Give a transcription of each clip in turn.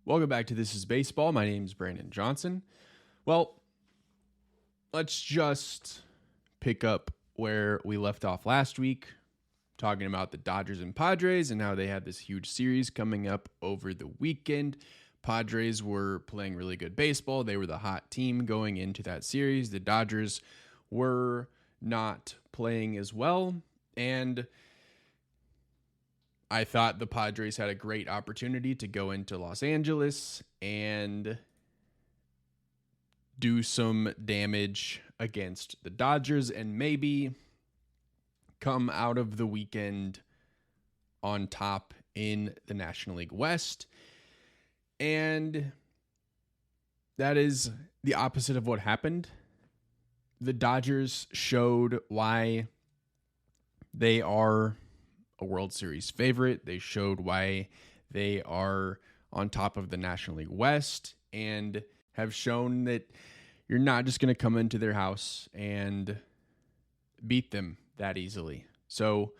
Welcome back to This is Baseball. My name is Brandon Johnson. Well, let's just pick up where we left off last week, talking about the Dodgers and Padres and how they had this huge series coming up over the weekend. Padres were playing really good baseball. They were the hot team going into that series. The Dodgers were not playing as well, and I thought the Padres had a great opportunity to go into Los Angeles and do some damage against the Dodgers and maybe come out of the weekend on top in the National League West. And that is the opposite of what happened. The Dodgers showed why they are a World Series favorite. They showed why they are on top of the National League West and have shown that you're not just going to come into their house and beat them that easily. So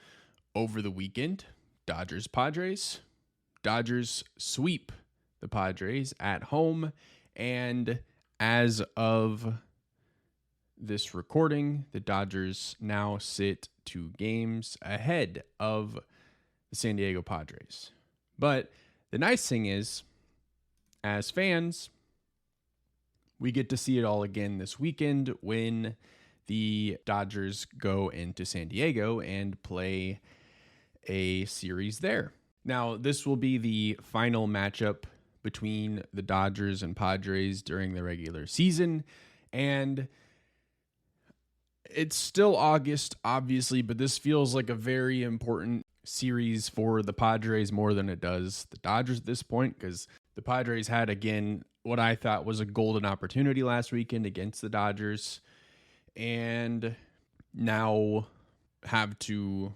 over the weekend, Dodgers sweep the Padres at home. And as of this recording, the Dodgers now sit 2 games ahead of the San Diego Padres. But the nice thing is, as fans, we get to see it all again this weekend when the Dodgers go into San Diego and play a series there. Now, this will be the final matchup between the Dodgers and Padres during the regular season, and it's still August, obviously, but this feels like a very important series for the Padres more than it does the Dodgers at this point, because the Padres had, again, what I thought was a golden opportunity last weekend against the Dodgers, and now have to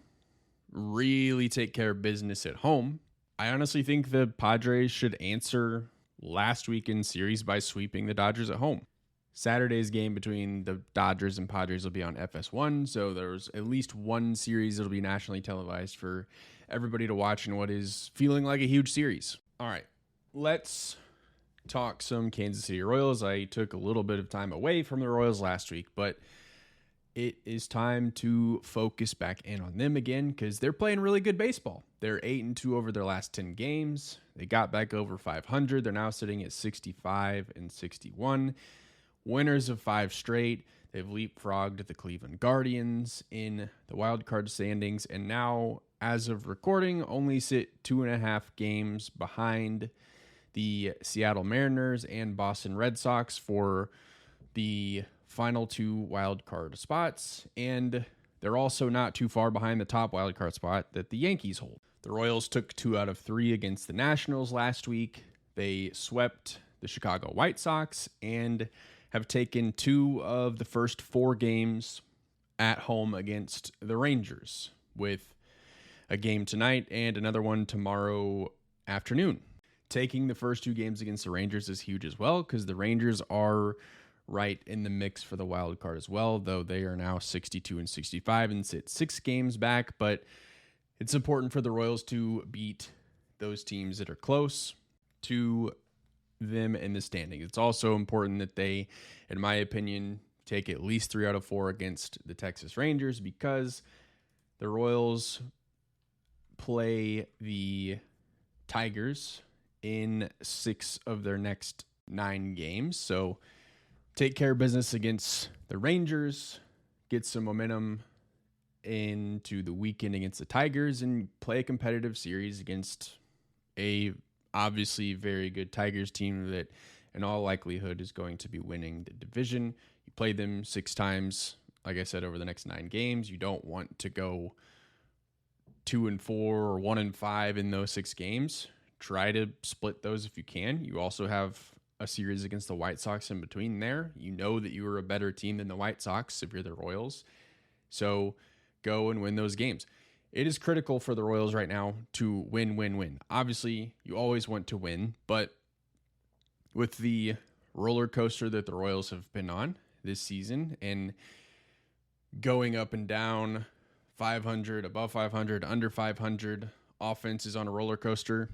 really take care of business at home. I honestly think the Padres should answer last weekend's series by sweeping the Dodgers at home. Saturday's game between the Dodgers and Padres will be on FS1, so there's at least one series that'll be nationally televised for everybody to watch in what is feeling like a huge series. All right, let's talk some Kansas City Royals. I took a little bit of time away from the Royals last week, but it is time to focus back in on them again because they're playing really good baseball. They're 8-2 over their last 10 games. They got back over 500. They're now sitting at 65-61. Winners of 5 straight. They've leapfrogged the Cleveland Guardians in the wild card standings, and now, as of recording, only sit 2.5 games behind the Seattle Mariners and Boston Red Sox for the final 2 wild card spots, and they're also not too far behind the top wild card spot that the Yankees hold. The Royals took 2 out of 3 against the Nationals last week. They swept the Chicago White Sox and have taken 2 of the first 4 games at home against the Rangers, with a game tonight and another one tomorrow afternoon. Taking the first 2 games against the Rangers is huge as well because the Rangers are right in the mix for the wild card as well, though they are now 62-65 and sit 6 games back. But it's important for the Royals to beat those teams that are close to them in the standings. It's also important that they, in my opinion, take at least 3 out of 4 against the Texas Rangers because the Royals play the Tigers in 6 of their next 9 games. So take care of business against the Rangers, get some momentum into the weekend against the Tigers, and play a competitive series against a obviously very good Tigers team that in all likelihood is going to be winning the division. You play them 6 times, like I said, over the next 9 games. You don't want to go 2-4 or 1-5 in those 6 games. Try to split those if you can. You also have a series against the White Sox in between there. You know that you are a better team than the White Sox if you're the Royals. So go and win those games. It is critical for the Royals right now to win. Obviously, you always want to win, but with the roller coaster that the Royals have been on this season and going up and down, 500, above 500, under 500, offense is on a roller coaster.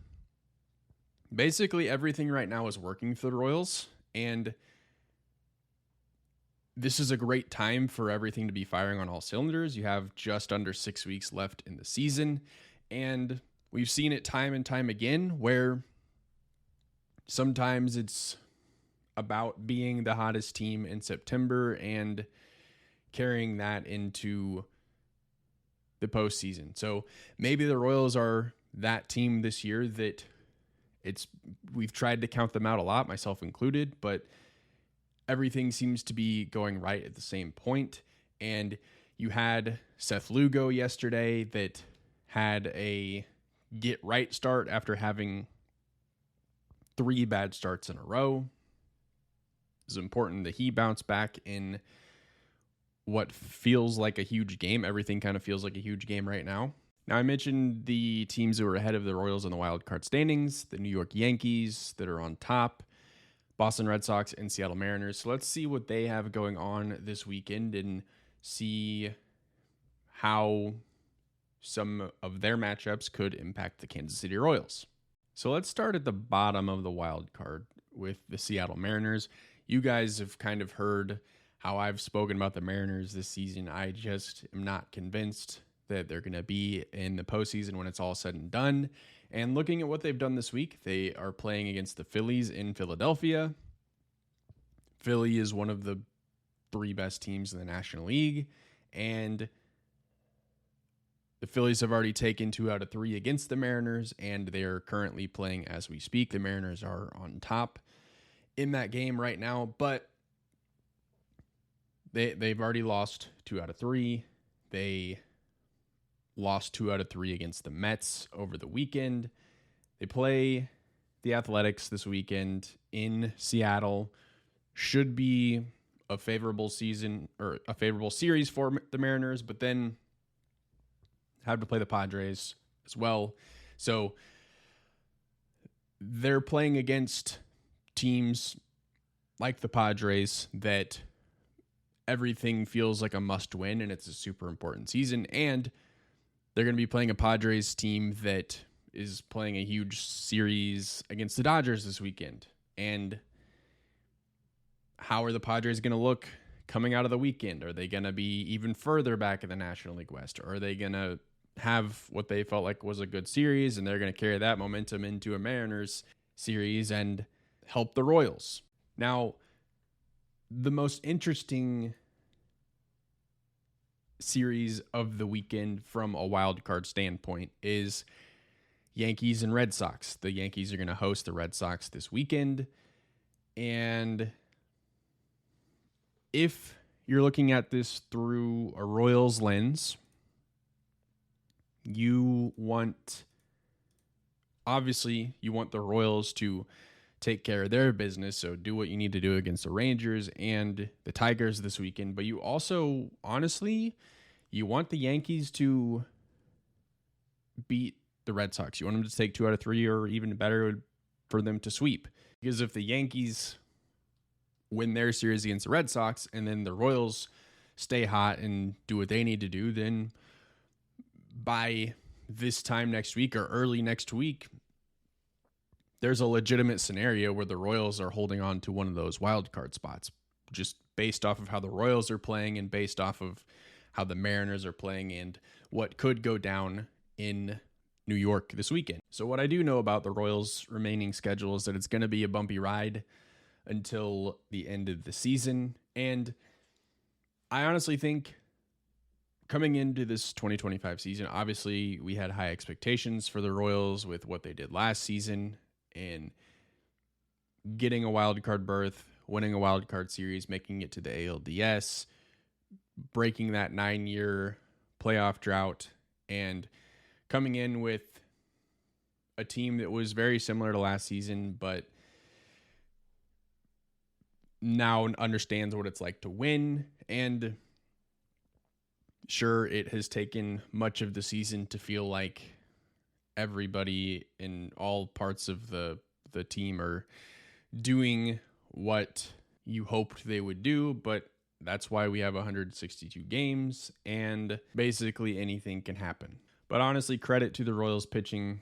Basically, everything right now is working for the Royals, and this is a great time for everything to be firing on all cylinders. You have just under 6 weeks left in the season, and we've seen it time and time again where sometimes it's about being the hottest team in September and carrying that into the postseason. So maybe the Royals are that team this year that we've tried to count them out a lot, myself included, but everything seems to be going right at the same point. And you had Seth Lugo yesterday that had a get right start after having 3 bad starts in a row. It's important that he bounced back in what feels like a huge game. Everything kind of feels like a huge game right now. Now, I mentioned the teams that were ahead of the Royals in the wild card standings, the New York Yankees that are on top, Boston Red Sox, and Seattle Mariners. So let's see what they have going on this weekend and see how some of their matchups could impact the Kansas City Royals. So let's start at the bottom of the wild card with the Seattle Mariners. You guys have kind of heard how I've spoken about the Mariners this season. I just am not convinced that they're going to be in the postseason when it's all said and done. And looking at what they've done this week, they are playing against the Phillies in Philadelphia. Philly is one of the 3 best teams in the National League, and the Phillies have already taken 2 out of 3 against the Mariners, and they are currently playing as we speak. The Mariners are on top in that game right now, but they've already lost 2 out of 3. They lost 2 out of 3 against the Mets over the weekend. They play the Athletics this weekend in Seattle. Should be a favorable season or a favorable series for the Mariners, but then have to play the Padres as well. So they're playing against teams like the Padres that everything feels like a must win, and it's a super important season. And they're going to be playing a Padres team that is playing a huge series against the Dodgers this weekend. And how are the Padres going to look coming out of the weekend? Are they going to be even further back in the National League West? Or are they going to have what they felt like was a good series, and they're going to carry that momentum into a Mariners series and help the Royals? Now, the most interesting series of the weekend from a wild card standpoint is Yankees and Red Sox. The Yankees are going to host the Red Sox this weekend. And if you're looking at this through a Royals lens, you want the Royals to take care of their business, so do what you need to do against the Rangers and the Tigers this weekend. But you also, honestly, you want the Yankees to beat the Red Sox. You want them to take 2 out of 3, or even better, for them to sweep. Because if the Yankees win their series against the Red Sox and then the Royals stay hot and do what they need to do, then by this time next week or early next week, there's a legitimate scenario where the Royals are holding on to one of those wild card spots, just based off of how the Royals are playing and based off of how the Mariners are playing and what could go down in New York this weekend. So what I do know about the Royals' remaining schedule is that it's going to be a bumpy ride until the end of the season. And I honestly think coming into this 2025 season, obviously we had high expectations for the Royals with what they did last season and getting a wild card berth, winning a wild card series, making it to the ALDS, breaking that 9-year playoff drought, and coming in with a team that was very similar to last season, but now understands what it's like to win. And sure, it has taken much of the season to feel like everybody in all parts of the team are doing what you hoped they would do, but that's why we have 162 games, and basically anything can happen. But honestly, credit to the Royals pitching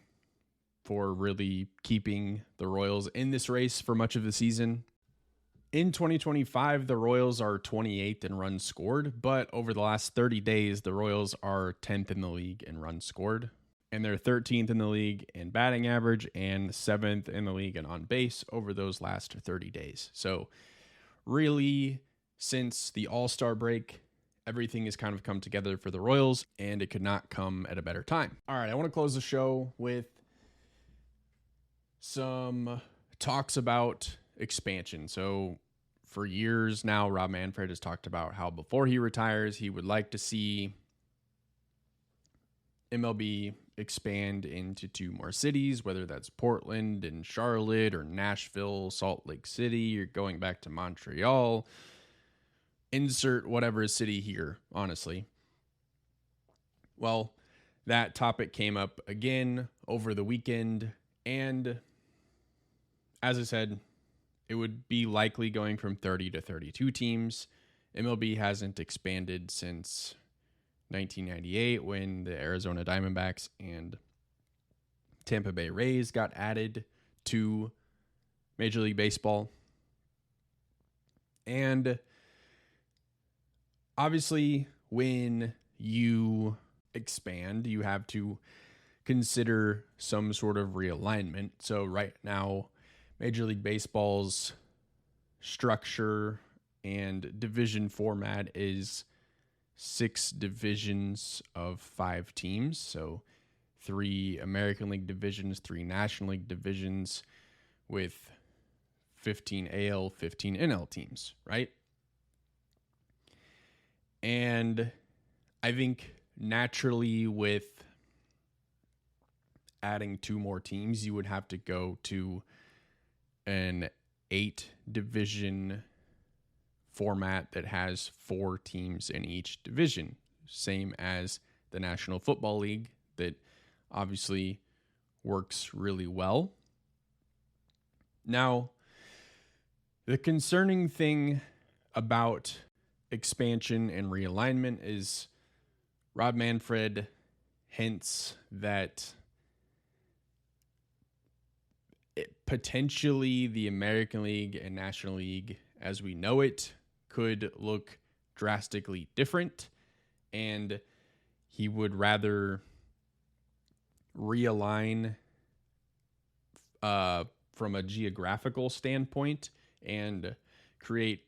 for really keeping the Royals in this race for much of the season. In 2025, the Royals are 28th in runs scored, but over the last 30 days, the Royals are 10th in the league in runs scored, and they're 13th in the league in batting average and 7th in the league in on base over those last 30 days. So really, since the All-Star break, everything has kind of come together for the Royals, and it could not come at a better time. All right, I want to close the show with some talks about expansion. So for years now, Rob Manfred has talked about how before he retires, he would like to see MLB expand into 2 more cities, whether that's Portland and Charlotte or Nashville, Salt Lake City, or going back to Montreal. Insert whatever city here, honestly. Well, that topic came up again over the weekend, and as I said, it would be likely going from 30 to 32 teams. MLB hasn't expanded since 1998 when the Arizona Diamondbacks and Tampa Bay Rays got added to Major League Baseball. And obviously, when you expand, you have to consider some sort of realignment. So right now, Major League Baseball's structure and division format is 6 divisions of 5 teams. So 3 American League divisions, 3 National League divisions with 15 AL, 15 NL teams, right? And I think naturally with adding 2 more teams, you would have to go to an 8 division format that has 4 teams in each division, same as the National Football League that obviously works really well. Now, the concerning thing about expansion and realignment is Rob Manfred hints that potentially the American League and National League as we know it could look drastically different, and he would rather realign from a geographical standpoint and create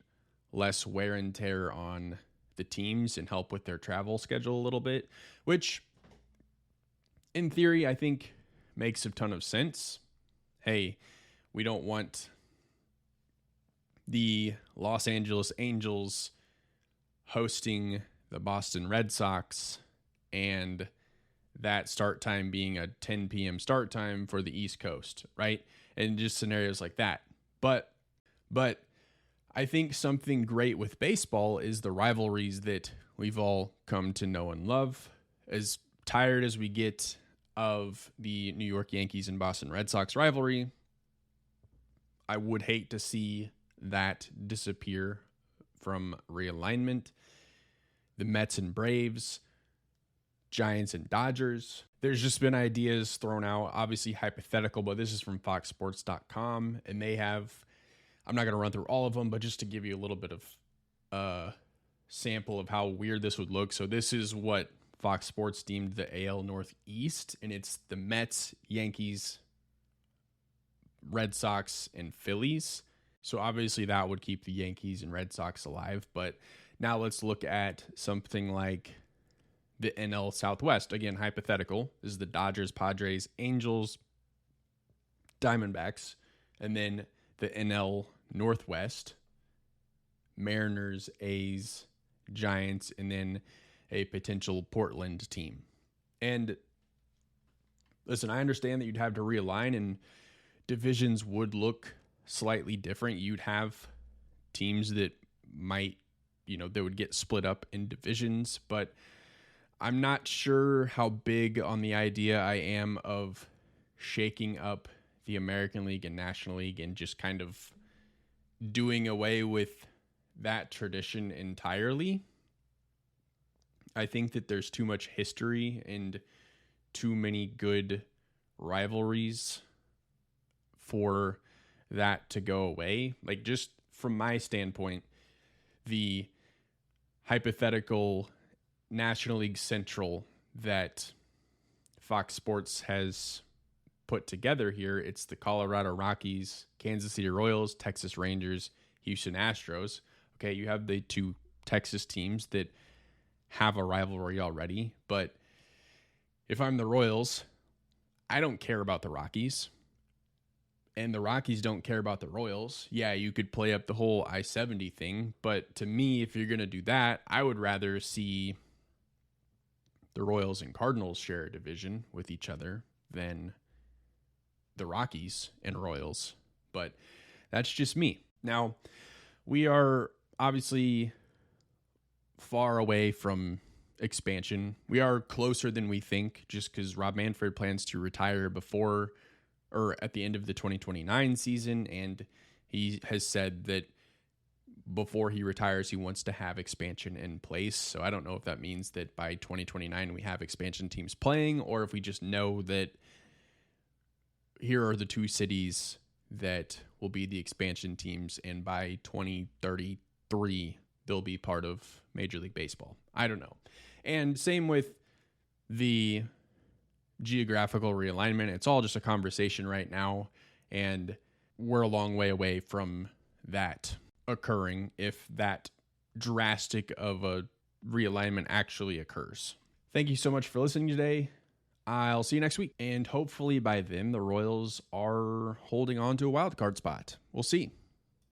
less wear and tear on the teams and help with their travel schedule a little bit, which in theory I think makes a ton of sense. Hey, we don't want the Los Angeles Angels hosting the Boston Red Sox and that start time being a 10 p.m. start time for the East Coast, right? And just scenarios like that. But I think something great with baseball is the rivalries that we've all come to know and love. As tired as we get of the New York Yankees and Boston Red Sox rivalry, I would hate to see that disappear from realignment. The Mets and Braves, Giants and Dodgers. There's just been ideas thrown out, obviously hypothetical, but this is from foxsports.com, and they have, I'm not going to run through all of them, but just to give you a little bit of sample of how weird this would look. So this is what Fox Sports deemed the AL Northeast, and it's the Mets, Yankees, Red Sox, and Phillies. So obviously that would keep the Yankees and Red Sox alive. But now let's look at something like the NL Southwest. Again, hypothetical. This is the Dodgers, Padres, Angels, Diamondbacks, and then the NL Northwest, Mariners, A's, Giants, and then a potential Portland team. And listen, I understand that you'd have to realign and divisions would look slightly different. You'd have teams that might, they would get split up in divisions, but I'm not sure how big on the idea I am of shaking up the American League and National League and just kind of doing away with that tradition entirely. I think that there's too much history and too many good rivalries for that to go away. Like, just from my standpoint, the hypothetical National League Central that Fox Sports has put together here, it's the Colorado Rockies, Kansas City Royals, Texas Rangers, Houston Astros. Okay, you have the two Texas teams that have a rivalry already, but if I'm the Royals, I don't care about the Rockies, and the Rockies don't care about the Royals. Yeah, you could play up the whole I-70 thing, but to me, if you're going to do that, I would rather see the Royals and Cardinals share a division with each other than the Rockies and Royals. But that's just me. Now, we are obviously far away from expansion. We are closer than we think, just because Rob Manfred plans to retire before or at the end of the 2029 season, and he has said that before he retires, he wants to have expansion in place. So I don't know if that means that by 2029 we have expansion teams playing, or if we just know that here are the two cities that will be the expansion teams, and by 2033 they'll be part of Major League Baseball. I don't know. And same with the geographical realignment. It's all just a conversation right now, and we're a long way away from that occurring if that drastic of a realignment actually occurs. Thank you so much for listening today. I'll see you next week, and hopefully by then the Royals are holding on to a wild card spot. We'll see.